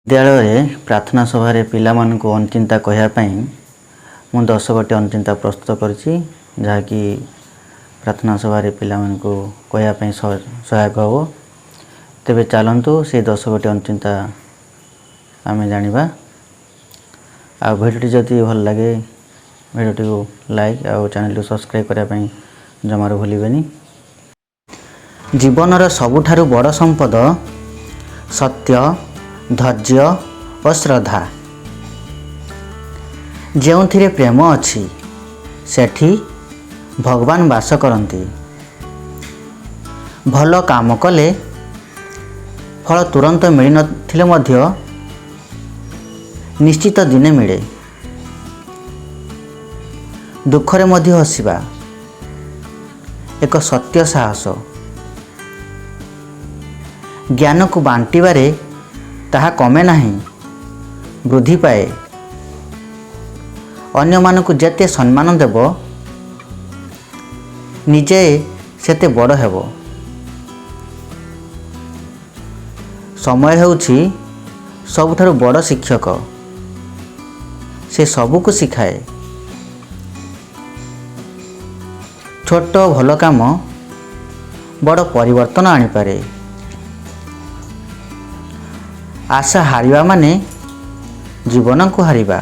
विद्यालय प्रार्थना सभारे पिलामानंकु अनचिंता कहया पई मु 10 गोटे अनचिंता प्रस्तुत करछि जहाँकि प्रार्थना सभारे पिलामानंकु कहया पई सहायक हो। तेबे चलंतु से 10 गोटे अनचिंता आमे जानिबा। आ भिडियोटी जदि भल लगे भिडियोटी को लाइक और चैनल को सब्सक्राइब करया पई जमारो भूलिबेनी। जीवनर सबुठारु बड़ संपद सत्य, धैर्य और श्रद्धा। ଯେଉଁଥିରେ ପ୍ରେମ ଅଛି ସେଠି ଭଗବାନ ବାସ କରନ୍ତି। ଭଲ କାମ କଲେ ଫଳ ତୁରନ୍ତ ମିଳିନଥିଲେ ମଧ୍ୟ ନିଶ୍ଚିତ ଦିନେ ମିଳେ। ଦୁଃଖରେ ମଧ୍ୟ ହସିବା ଏକ ସତ୍ୟ ସାହସ। ଜ୍ଞାନକୁ ବାଣ୍ଟିବାରେ ତାହା କମେ ନାହିଁ, ବୃଦ୍ଧି ପାଏ। ଅନ୍ୟମାନଙ୍କୁ ଯେତେ ସମ୍ମାନ ଦେବ ନିଜେ ସେତେ ବଡ଼ ହେବ। ସମୟ ହେଉଛି ସବୁଠାରୁ ବଡ଼ ଶିକ୍ଷକ। ସେ ସବୁକୁ ଶିଖାଏ। ଛୋଟ ଭଲ କାମ ବଡ଼ ପରିବର୍ତ୍ତନ ଆଣିପାରେ। आशा हारिबा माने जीवन को हारिबा।